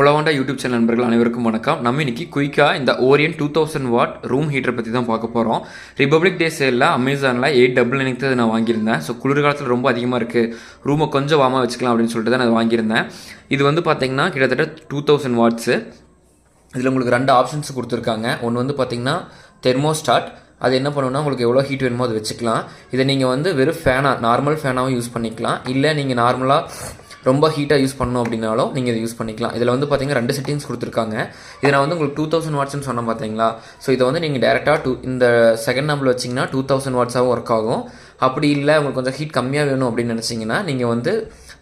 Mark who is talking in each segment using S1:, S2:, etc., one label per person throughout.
S1: உலகோண்டா YouTube channel நண்பர்கள் அனைவருக்கும் வணக்கம். நம்ம இன்னைக்கு குயிக்காக இந்த ஓரியன் 2000 வாட் ரூம் ஹீட்டரை பற்றி தான் பார்க்க போகிறோம். ரிபப்ளிக் டே சேலில் அமேசானில் 899 நான் வாங்கியிருந்தேன். ஸோ குளிர்காலத்தில் ரொம்ப அதிகமாக இருக்குது, ரூமை கொஞ்சம் வார்மாக வச்சுக்கலாம் அப்படின்னு சொல்லிட்டு தான் நான் வாங்கியிருந்தேன். இது வந்து பார்த்தீங்கன்னா கிட்டத்தட்ட 2000 வாட்ஸு. இதில் உங்களுக்கு 2 ஆப்ஷன்ஸ் கொடுத்துருக்காங்க. ஒன்று வந்து பார்த்தீங்கன்னா தெர்மோஸ்டாட். அது என்ன பண்ணுன்னா உங்களுக்கு எவ்வளோ ஹீட் வேணுமோ அதை வச்சுக்கலாம். இதை நீங்கள் வந்து வெறும் ஃபேனாக நார்மல் ஃபேனாகவும் யூஸ் பண்ணிக்கலாம். இல்லை நீங்கள் நார்மலாக ரொம்ப ஹீட்டாக யூஸ் பண்ணணும் அப்படின்னாலும் நீங்கள் இதை யூஸ் பண்ணிக்கலாம். இதில் வந்து பார்த்தீங்கன்னா 2 செட்டிங்ஸ் கொடுத்துருக்காங்க. இதை நான் வந்து உங்களுக்கு 2000 வாட்ஸ்னு சொன்னேன் பார்த்தீங்களா. ஸோ இதை வந்து நீங்கள் டேரெக்டாக இந்த செகண்ட் நம்பரில் வச்சிங்கன்னா 2000 வாட்ஸாகவும் ஒர்க் ஆகும். அப்படி இல்லை உங்களுக்கு கொஞ்சம் ஹீட் கம்மியாக வேணும் அப்படின்னு நினச்சிங்கன்னா நீங்கள் வந்து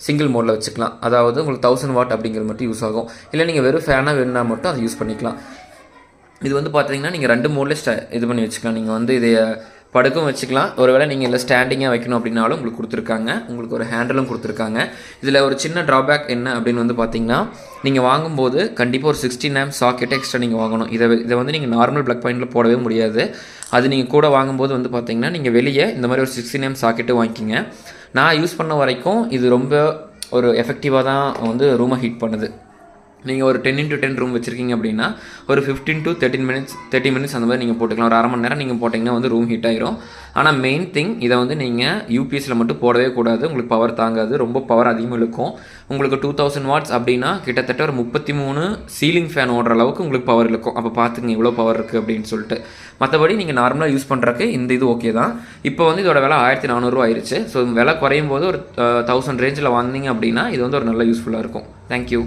S1: சிங்கிள் மோடில் வச்சுக்கலாம். அதாவது உங்களுக்கு 1000 வாட் அப்படிங்கிறது மட்டும் யூஸ் ஆகும். இல்லை நீங்கள் வெறும் ஃபேனாக வேணுன்னா மட்டும் அதை யூஸ் பண்ணிக்கலாம். இது வந்து பார்த்தீங்கன்னா நீங்கள் 2 மோட்லேயே இது பண்ணி வச்சுக்கலாம். நீங்கள் வந்து இதை படுக்கும் வச்சுக்கலாம். ஒருவேளை நீங்கள் இல்லை ஸ்டாண்டிங்காக வைக்கணும் அப்படின்னாலும் உங்களுக்கு கொடுத்துருக்காங்க. உங்களுக்கு ஒரு ஹேண்டலும் கொடுத்துருக்காங்க. இதில் ஒரு சின்ன ட்ராபேக் என்ன அப்படின்னு வந்து பார்த்தீங்கன்னா, நீங்கள் வாங்கும்போது கண்டிப்பாக ஒரு 16 ஆம்ப் சாக்கெட்டை எக்ஸ்ட்ரா நீங்கள் வாங்கணும். இதை வந்து நீங்கள் நார்மல் ப்ளக் பாயிண்டில் போடவே முடியாது. அது நீங்கள் கூட வாங்கும்போது வந்து பார்த்தீங்கன்னா நீங்கள் வெளியே இந்த மாதிரி ஒரு 16 ஆம்ப் சாக்கெட்டு வாங்கிக்கிங்க. நான் யூஸ் பண்ண வரைக்கும் இது ரொம்ப ஒரு எஃபெக்டிவாக தான் வந்து ரூமை ஹீட் பண்ணுது. நீங்கள் ஒரு 10x10 ரூம் வச்சுருக்கீங்க அப்படின்னா ஒரு 15 to 30 மினிட்ஸ் அந்த மாதிரி நீங்கள் போட்டுக்கலாம். ஒரு அரை மணி நேரம் நீங்கள் போட்டிங்கன்னா வந்து ரூம் ஹீட் ஆகிரும். ஆனால் மெயின் திங் இதை வந்து நீங்கள் யூபிஎஸ்சில் மட்டும் போடவே கூடாது. உங்களுக்கு பவர் தாங்காது, ரொம்ப பவர் அதிகமாக இழுக்கும். உங்களுக்கு 2000 வாட்ஸ் அப்படின்னா கிட்டத்தட்ட ஒரு 33 சீலிங் ஃபேன் ஓடுற அளவுக்கு உங்களுக்கு பவர் இழுக்கும். அப்போ பார்த்துங்க இவ்வளோ பவர் இருக்குது அப்படின்னு சொல்லிட்டு. மற்றபடி நீங்கள் நார்மலாக யூஸ் பண்ணுறக்கு இந்த இது ஓகே தான். இப்போ வந்து இதோட விலை 1400 ஆயிடுச்சு. ஸோ விலை குறையும் போது ஒரு 1000 ரேஞ்சில் வாங்கினீங்க அப்படின்னா இது வந்து ஒரு நல்ல யூஸ்ஃபுல்லாக இருக்கும். தேங்க்யூ.